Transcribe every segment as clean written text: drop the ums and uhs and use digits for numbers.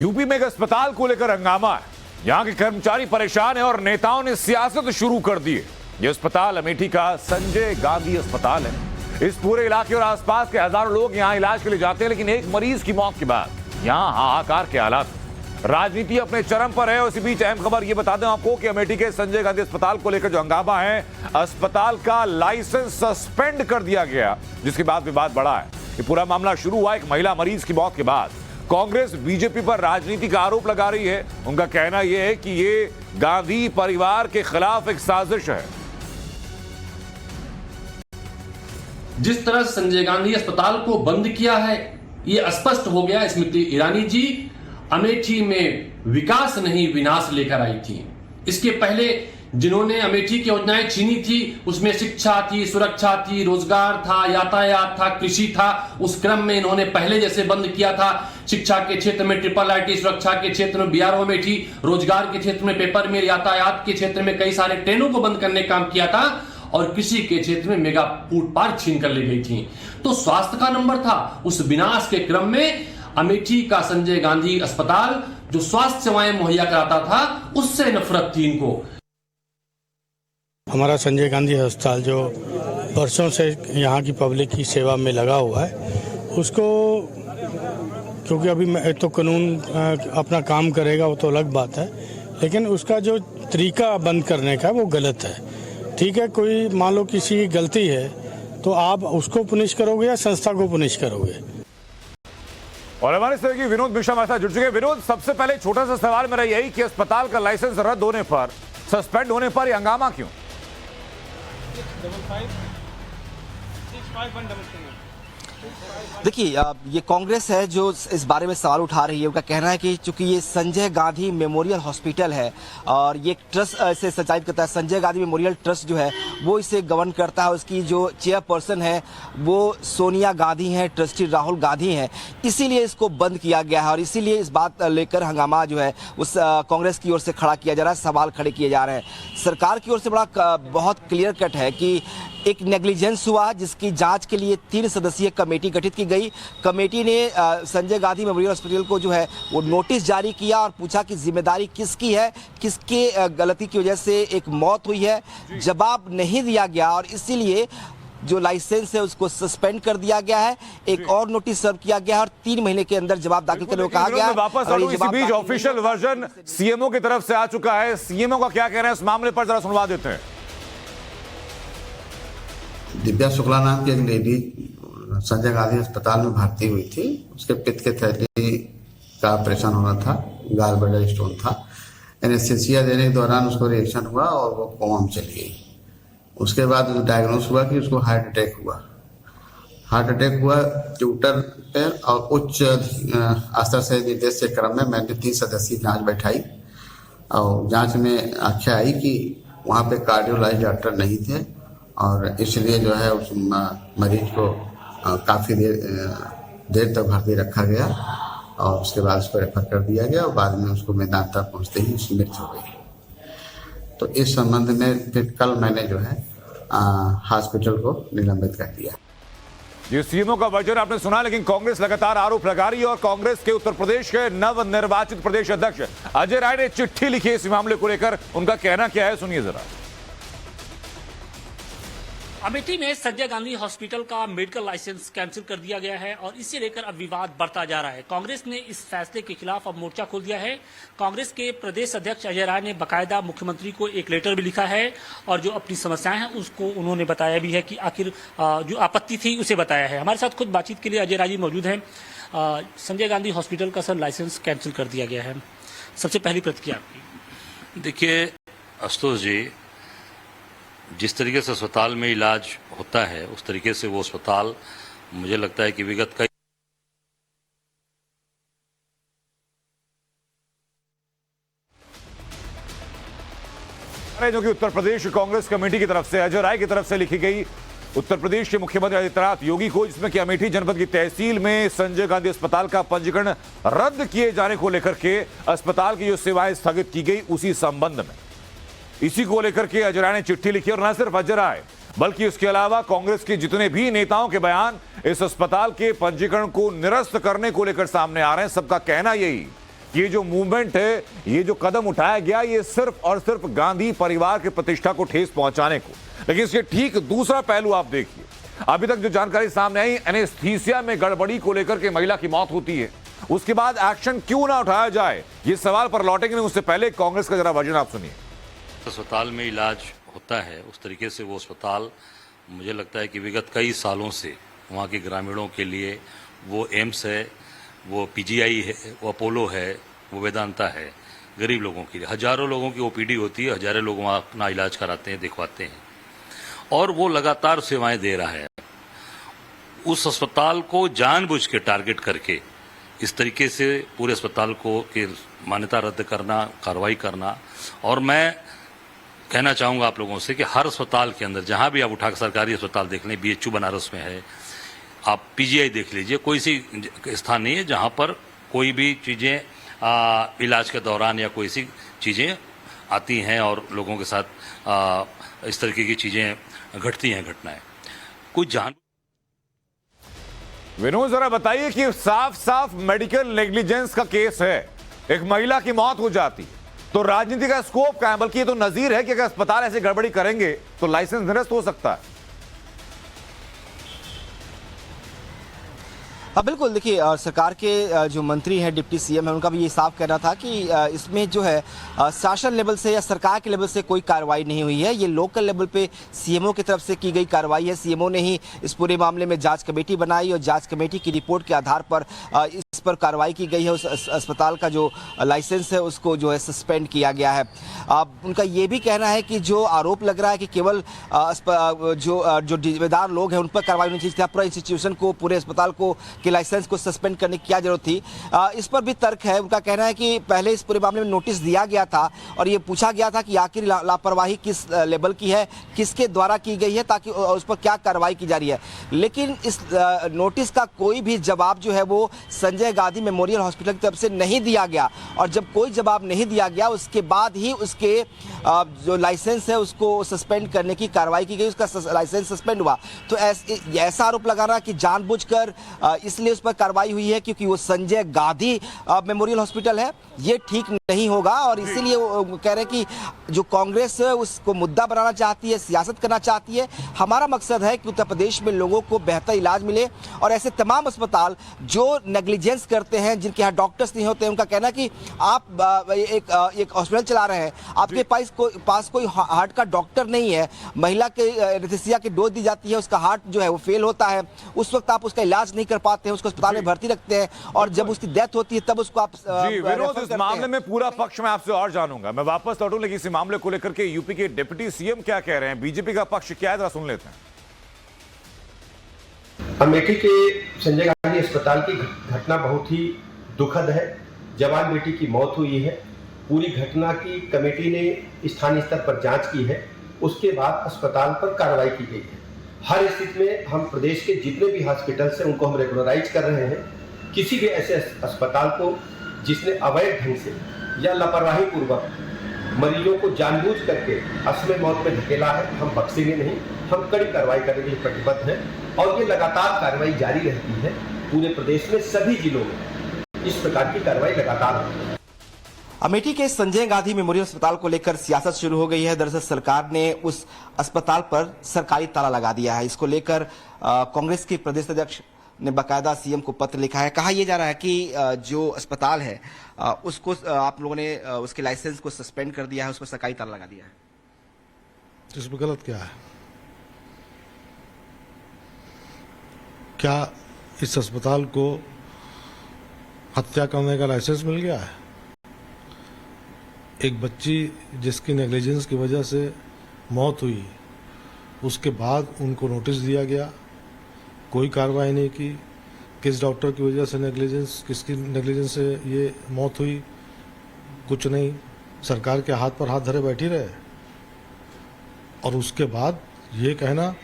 UP में एक अस्पताल को लेकर हंगामा है। यहां के कर्मचारी परेशान हैं और नेताओं ने सियासत शुरू कर दी है। यह अस्पताल अमेठी का संजय गांधी अस्पताल है। इस पूरे इलाके और आसपास के हजारों लोग यहां इलाज के लिए जाते हैं, लेकिन एक मरीज की मौत के बाद यहां हाहाकार के हालात। राजनीति अपने चरम पर है। उसी बीच अहम खबर यह बता दें आपको कि अमेठी के संजय गांधी अस्पताल को लेकर जो हंगामा है, अस्पताल का लाइसेंस सस्पेंड कर दिया गया, जिसके बाद विवाद बढ़ा है। ये पूरा मामला शुरू हुआ एक महिला मरीज की मौत के बाद। कांग्रेस बीजेपी पर राजनीति का आरोप लगा रही है। उनका कहना यह है कि ये गांधी परिवार के खिलाफ एक साजिश है। जिस तरह संजय गांधी अस्पताल को बंद किया है, यह स्पष्ट हो गया स्मृति ईरानी जी अमेठी में विकास नहीं विनाश लेकर आई थी। इसके पहले जिन्होंने अमेठी की योजनाएं छीनी थी, उसमें शिक्षा थी, सुरक्षा थी, रोजगार था, यातायात था, कृषि था। उस क्रम में इन्होंने पहले जैसे बंद किया था। शिक्षा के क्षेत्र में ट्रिपल आईटी, सुरक्षा के क्षेत्र में बीआरओ अमेठी, रोजगार के क्षेत्र में पेपर मिल, यातायात के क्षेत्र में कई सारे ट्रेनों को बंद करने का काम किया था और कृषि के क्षेत्र में मेगा फूड पार्क छीन कर ले गई थी। तो स्वास्थ्य का नंबर था। उस विनाश के क्रम में अमेठी का संजय गांधी अस्पताल जो स्वास्थ्य सेवाएं मुहैया कराता था, उससे नफरत थी इनको। हमारा संजय गांधी अस्पताल जो वर्षों से यहाँ की पब्लिक की सेवा में लगा हुआ है, उसको क्योंकि अभी तो कानून अपना काम करेगा, वो तो अलग बात है, लेकिन उसका जो तरीका बंद करने का वो गलत है। ठीक है, कोई मान लो किसी की गलती है तो आप उसको पुनिश करोगे या संस्था को पुनिश करोगे। और हमारे सहयोगी विनोद मिश्रा हमारे साथ जुड़ चुके हैं। विनोद, सबसे पहले छोटा सा सवाल मेरा यही कि अस्पताल का लाइसेंस रद्द होने पर, सस्पेंड होने पर, यह हंगामा क्यों? देखिए, ये कांग्रेस है जो इस बारे में सवाल उठा रही है। उनका कहना है कि चूंकि ये संजय गांधी मेमोरियल हॉस्पिटल है और ये ट्रस्ट से संचालित करता है, संजय गांधी मेमोरियल ट्रस्ट जो है वो इसे गवर्न करता है। उसकी जो चेयरपर्सन है वो सोनिया गांधी हैं, ट्रस्टी राहुल गांधी हैं, इसीलिए इसको बंद किया गया है और इसीलिए इस बात लेकर हंगामा जो है उस कांग्रेस की ओर से खड़ा किया जा रहा है, सवाल खड़े किए जा रहे हैं। सरकार की ओर से बहुत क्लियर कट है कि एक नेग्लिजेंस हुआ, जिसकी जांच के लिए 3 सदस्यीय कमेटी गठित की गई। कमेटी ने संजय गांधी मेमोरियल हॉस्पिटल को जो है वो नोटिस जारी किया और पूछा कि जिम्मेदारी किसकी है, किसके गलती की वजह से एक मौत हुई है। जवाब नहीं दिया गया और इसीलिए जो लाइसेंस है उसको सस्पेंड कर दिया गया है। एक और नोटिस सर्व किया गया है और 3 महीने के अंदर जवाब दाखिल करने को कहा गया है। वापस आऊं, इसी बीच ऑफिशियल वर्जन सीएमओ की तरफ से आ चुका है। सीएमओ का क्या कहना है इस मामले पर, जरा सुनवा देते हैं। दिव्या शुक्ला नाम की एक लेडी संजय गांधी अस्पताल में भर्ती हुई थी। उसके पित्त के थैली का ऑपरेशन होना था, गाल ब्लैडर स्टोन था। एनेस्थीसिया देने के दौरान उसको रिएक्शन हुआ और वो कोमा में चली गई। उसके बाद डायग्नोस हुआ कि उसको हार्ट अटैक हुआ। हार्ट अटैक हुआ ट्यूटर पे और उच्च स्तर से निर्देश के क्रम में मैंने 3 सदस्यीय जांच बैठाई और जांच में आख्या आई कि वहाँ पे कार्डियोलॉजिस्ट डॉक्टर नहीं थे और इसलिए जो है उस मरीज को काफ़ी देर तक भर्ती रखा गया और उसके बाद उसको रेफर कर दिया गया और बाद में उसको मेदांता पहुँचते ही उसकी मृत्यु हो गई। तो इस संबंध में फिर कल मैंने जो है हॉस्पिटल को निलंबित कर दिया। ये सीएमओ का वर्जन आपने सुना, लेकिन कांग्रेस लगातार आरोप लगा रही है और कांग्रेस के उत्तर प्रदेश के नव निर्वाचित प्रदेश अध्यक्ष अजय राय ने चिट्ठी लिखी है इस मामले को लेकर। उनका कहना क्या है, सुनिए जरा। अमेठी में संजय गांधी हॉस्पिटल का मेडिकल लाइसेंस कैंसिल कर दिया गया है और इसे लेकर अब विवाद बढ़ता जा रहा है। कांग्रेस ने इस फैसले के खिलाफ अब मोर्चा खोल दिया है। कांग्रेस के प्रदेश अध्यक्ष अजय राय ने बाकायदा मुख्यमंत्री को एक लेटर भी लिखा है और जो अपनी समस्याएं हैं उसको उन्होंने बताया भी है कि आखिर जो आपत्ति थी उसे बताया है। हमारे साथ खुद बातचीत के लिए अजय राय जी मौजूद हैं। संजय गांधी हॉस्पिटल का सर लाइसेंस कैंसिल कर दिया गया है, सबसे पहली प्रतिक्रिया आपकी। देखिए आशुतोष जी, जिस तरीके से अस्पताल में इलाज होता है उस तरीके से वो अस्पताल मुझे लगता है कि विगत कई जो कि उत्तर प्रदेश कांग्रेस कमेटी की तरफ से अजय राय की तरफ से लिखी गई उत्तर प्रदेश के मुख्यमंत्री आदित्यनाथ योगी को, जिसमें कि अमेठी जनपद की तहसील में संजय गांधी अस्पताल का पंजीकरण रद्द किए जाने को लेकर के अस्पताल की जो सेवाएं स्थगित की गई उसी संबंध में, इसी को लेकर के अजय राय ने चिट्ठी लिखी। और न सिर्फ अजय राय बल्कि उसके अलावा कांग्रेस के जितने भी नेताओं के बयान इस अस्पताल के पंजीकरण को निरस्त करने को लेकर सामने आ रहे हैं। सबका कहना यही ये जो मूवमेंट है, ये जो कदम उठाया गया, ये सिर्फ और सिर्फ गांधी परिवार की प्रतिष्ठा को ठेस पहुंचाने को। लेकिन इसके ठीक दूसरा पहलू आप देखिए, अभी तक जो जानकारी सामने आई, एनेस्थीसिया में गड़बड़ी को लेकर के महिला की मौत होती है, उसके बाद एक्शन क्यों ना उठाया जाए, ये सवाल पर लौटेंगे। उससे पहले कांग्रेस का जरा वर्जन आप सुनिए। अस्पताल में इलाज होता है उस तरीके से वो अस्पताल, मुझे लगता है कि विगत कई सालों से वहाँ के ग्रामीणों के लिए वो एम्स है, वो पीजीआई है, वो अपोलो है, वो वेदांता है। गरीब लोगों के लिए हजारों लोगों की ओपीडी होती है, हजारों लोग वहाँ अपना इलाज कराते हैं, दिखवाते हैं, और वो लगातार सेवाएं दे रहा है। उस अस्पताल को जानबूझ के टारगेट करके इस तरीके से पूरे अस्पताल को की मान्यता रद्द करना, कार्रवाई करना। और मैं कहना चाहूँगा आप लोगों से कि हर अस्पताल के अंदर जहाँ भी आप उठाकर सरकारी अस्पताल देख लें, बीएचयू बनारस में है, आप पीजीआई देख लीजिए, कोई सी स्थान नहीं है जहाँ पर कोई भी चीज़ें इलाज के दौरान या कोई सी चीज़ें आती हैं और लोगों के साथ इस तरीके की चीज़ें घटती हैं, घटनाएं कुछ जान। विनोद जरा बताइए कि साफ साफ मेडिकल नेग्लिजेंस का केस है, एक महिला की मौत हो जाती, तो राजनीति का स्कोप क्या है? बल्कि ये तो नजीर है कि अगर अस्पताल ऐसे गड़बड़ी करेंगे तो लाइसेंस निरस्त हो सकता है। हाँ बिल्कुल, देखिए सरकार के जो मंत्री हैं, डिप्टी सीएम है, उनका भी ये साफ कहना था कि इसमें जो है शासन लेवल से या सरकार के लेवल से कोई कार्रवाई नहीं हुई है, ये लोकल लेवल पे सीएमओ की तरफ से की गई कार्रवाई है। सीएमओ ने ही इस पूरे मामले में जांच कमेटी बनाई और जांच कमेटी की रिपोर्ट के आधार पर इस पर कार्रवाई की गई है। उस अस्पताल का जो लाइसेंस है उसको जो है सस्पेंड किया गया है। उनका ये भी कहना है कि जो आरोप लग रहा है कि केवल जो जिम्मेदार लोग हैं उन पर कार्रवाई होनी चाहिए, पूरा इंस्टीट्यूशन को, पूरे अस्पताल को के लाइसेंस को सस्पेंड करने की क्या जरूरत थी, इस पर भी तर्क है। उनका कहना है कि पहले इस पूरे मामले में नोटिस दिया गया था और ये पूछा गया था कि आखिर लापरवाही किस लेवल की है, किसके द्वारा की गई है, ताकि उस पर क्या कार्रवाई की जा रही है। लेकिन इस नोटिस का कोई भी जवाब जो है वो संजय गांधी मेमोरियल हॉस्पिटल की तरफ से नहीं दिया गया, और जब कोई जवाब नहीं दिया गया उसके बाद ही उसके जो लाइसेंस है उसको सस्पेंड करने की कार्रवाई की गई, उसका लाइसेंस सस्पेंड हुआ। तो ऐसा आरोप लगाना कि जानबूझकर इसलिए उस पर कार्रवाई हुई है क्योंकि वो संजय गांधी मेमोरियल हॉस्पिटल है, ये ठीक नहीं होगा। और इसीलिए वो कह रहे हैं कि जो कांग्रेस है उसको मुद्दा बनाना चाहती है, सियासत करना चाहती है। हमारा मकसद है कि उत्तर प्रदेश में लोगों को बेहतर इलाज मिले, और ऐसे तमाम अस्पताल जो नेग्लिजेंस करते हैं, जिनके यहाँ डॉक्टर्स नहीं होते हैं, उनका कहना है कि आप एक हॉस्पिटल चला रहे हैं, आपके पास कोई हार्ट का डॉक्टर नहीं है, महिला के एनेस्थीसिया की डोज दी जाती है, उसका हार्ट जो है वो फेल होता है, उस वक्त आप उसका इलाज नहीं कर पाते हैं, उसको अस्पताल में भर्ती रखते हैं, और जब उसकी डेथ होती है तब उसको आप इस मामले में पूरा पक्ष मैं आपसे और जानूंगा। मैं वापस लौटूं, लेकिन इस मामले को लेकर के यूपी के डिप्टी सीएम क्या कह रहे हैं, बीजेपी का पक्ष क्या है, जरा सुन लेते हैं। अमेठी के संजय गांधी अस्पताल की घटना बहुत ही दुखद है। जवान बेटी की मौत हुई है। पूरी घटना की कमेटी ने स्थानीय स्तर पर जांच की है, उसके बाद अस्पताल पर कार्रवाई की गई है। हर स्थिति में हम प्रदेश के जितने भी हॉस्पिटल्स हैं उनको हम रेगुलराइज कर रहे हैं। किसी भी ऐसे अस्पताल को जिसने अवैध ढंग से या लापरवाही पूर्वक मरीजों को जानबूझ करके असमय मौत में धकेला है, हम बख्शेंगे नहीं। हम कड़ी कार्रवाई करने के लिए प्रतिबद्ध हैं और ये लगातार कार्रवाई जारी रहती है। पूरे प्रदेश में सभी जिलों में इस प्रकार की कार्रवाई लगातार होती है। अमेठी के संजय गांधी मेमोरियल अस्पताल को लेकर सियासत शुरू हो गई है। दरअसल सरकार ने उस अस्पताल पर सरकारी ताला लगा दिया है। इसको लेकर कांग्रेस के प्रदेश अध्यक्ष ने बाकायदा सीएम को पत्र लिखा है। कहा यह जा रहा है कि जो अस्पताल है उसको आप लोगों ने उसके लाइसेंस को सस्पेंड कर दिया है, उस पर सरकारी ताला लगा दिया है। इसमें गलत क्या है? क्या इस अस्पताल को हत्या करने का लाइसेंस मिल गया है? एक बच्ची जिसकी नेग्लिजेंस की वजह से मौत हुई, उसके बाद उनको नोटिस दिया गया, कोई कार्रवाई नहीं की। किस डॉक्टर की वजह से नेग्लिजेंस, किसकी नेग्लिजेंस से ये मौत हुई, कुछ नहीं। सरकार के हाथ पर हाथ धरे बैठी रहे। और उसके बाद ये कहना,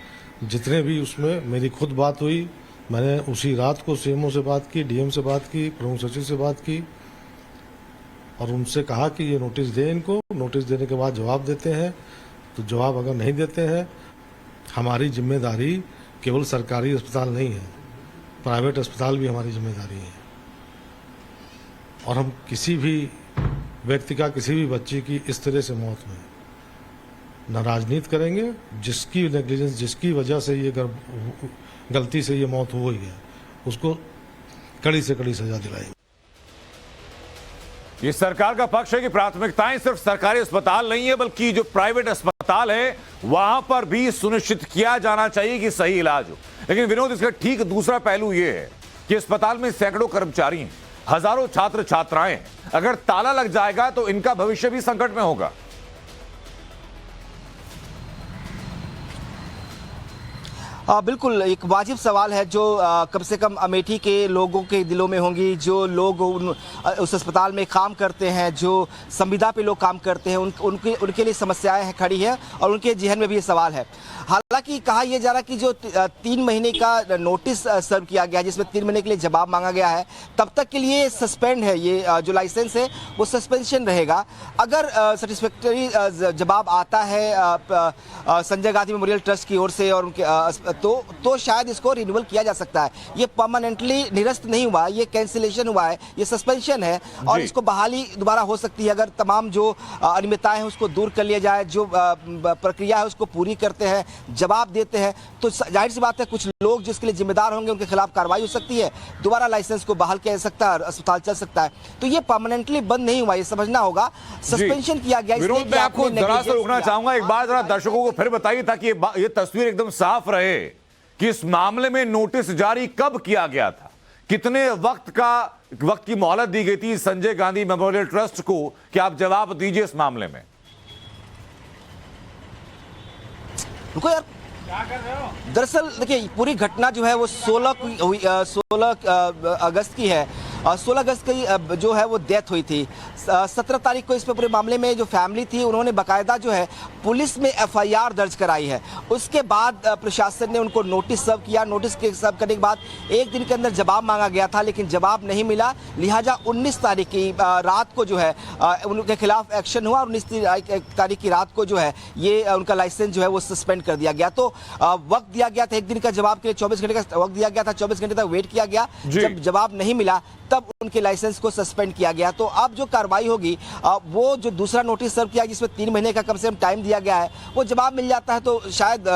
जितने भी उसमें मेरी खुद बात हुई, मैंने उसी रात को सीएमओ से बात की, डीएम से बात की, प्रमुख सचिव से बात की और उनसे कहा कि ये नोटिस दें इनको। नोटिस देने के बाद जवाब देते हैं, तो जवाब अगर नहीं देते हैं, हमारी जिम्मेदारी केवल सरकारी अस्पताल नहीं है, प्राइवेट अस्पताल भी हमारी जिम्मेदारी है। और हम किसी भी व्यक्ति का, किसी भी बच्चे की इस तरह से मौत में न राजनीति करेंगे। जिसकी नेग्लिजेंस, जिसकी वजह से ये गलती से ये मौत हुई है, उसको कड़ी से कड़ी सजा दिलाएंगे। ये सरकार का पक्ष है कि प्राथमिकताएं सिर्फ सरकारी अस्पताल नहीं है, बल्कि जो प्राइवेट अस्पताल है वहां पर भी सुनिश्चित किया जाना चाहिए कि सही इलाज हो। लेकिन विनोद, इसका ठीक दूसरा पहलू यह है कि अस्पताल में सैकड़ों कर्मचारी हैं, हजारों छात्र छात्राएं हैं। अगर ताला लग जाएगा तो इनका भविष्य भी संकट में होगा। बिल्कुल एक वाजिब सवाल है जो कम से कम अमेठी के लोगों के दिलों में होंगी। जो लोग उस अस्पताल में काम करते हैं, जो संविदा पे लोग काम करते हैं, उनके लिए समस्याएं खड़ी हैं और उनके जहन में भी ये सवाल है। हालांकि कहा यह जा रहा कि जो 3 महीने का नोटिस सर्व किया गया है, जिसमें 3 महीने के लिए जवाब मांगा गया है, तब तक के लिए सस्पेंड है। ये जो लाइसेंस है वो सस्पेंशन रहेगा। अगर सेटिस्फैक्टरी जवाब आता है संजय गांधी मेमोरियल ट्रस्ट की ओर से और उनके तो शायद इसको रिन्यूअल किया जा सकता है। ये परमानेंटली निरस्त नहीं हुआ, ये कैंसिलेशन हुआ है, ये सस्पेंशन है और इसको बहाली दोबारा हो सकती है अगर तमाम जो अनियमितताएं हैं उसको दूर कर लिया जाए, जो प्रक्रिया है उसको पूरी करते हैं, जवाब देते हैं, तो जाहिर सी बात है कुछ लोग जिसके लिए जिम्मेदार होंगे उनके खिलाफ कार्रवाई हो सकती है, दोबारा लाइसेंस को बहाल किया जा सकता है, अस्पताल चल सकता है। तो ये परमानेंटली बंद नहीं हुआ, ये समझना होगा, सस्पेंशन किया गया। विनोद, मैं आपको जरा सा रोकना चाहूंगा, एक बार जरा दर्शकों को फिर बताइए ताकि ये तस्वीर एकदम साफ रहे कि इस मामले में नोटिस जारी कब किया गया था, कितने वक्त की मोहलत दी गई थी संजय गांधी मेमोरियल ट्रस्ट को कि आप जवाब दीजिए इस मामले में। रुको यार, दरअसल देखिए पूरी घटना जो है वो 16 अगस्त की है। 16 अगस्त की जो है वो डेथ हुई थी। 17 तारीख को इस पे पूरे मामले में जो फैमिली थी उन्होंने बाकायदा जो है पुलिस में FIR दर्ज कराई है। उसके बाद प्रशासन ने उनको नोटिस सर्व किया। नोटिस के सर्व करने के बाद 1 दिन के अंदर जवाब मांगा गया था, लेकिन जवाब नहीं मिला। लिहाजा 19 तारीख की रात को जो है उनके खिलाफ एक्शन हुआ और 19 तारीख की रात को जो है ये उनका लाइसेंस जो है वो सस्पेंड कर दिया गया। तो वक्त दिया गया था 1 दिन का जवाब के लिए, 24 घंटे का वक्त दिया गया था, 24 घंटे तक वेट किया गया। जब जवाब नहीं मिला तब उनके लाइसेंस को सस्पेंड किया गया। तो अब जो कार्रवाई होगी वो जो दूसरा नोटिस सर्व किया जिसमें 3 महीने का कम से कम टाइम दिया गया है, वो जवाब मिल जाता है तो शायद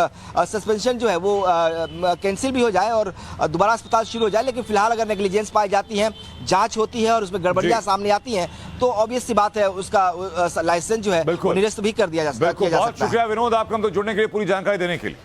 सस्पेंशन जो है वो कैंसिल भी हो जाए और दोबारा अस्पताल शुरू हो जाए। लेकिन फिलहाल अगर नेग्लिजेंस पाई जाती है, जांच होती है और उसमें गड़बड़ियां सामने आती हैं तो ऑब्वियस सी बात है उसका लाइसेंस जो है निरस्त भी कर दिया जा सकता है। बहुत शुक्रिया विनोद आपका हमको जुड़ने के लिए, पूरी जानकारी देने के लिए।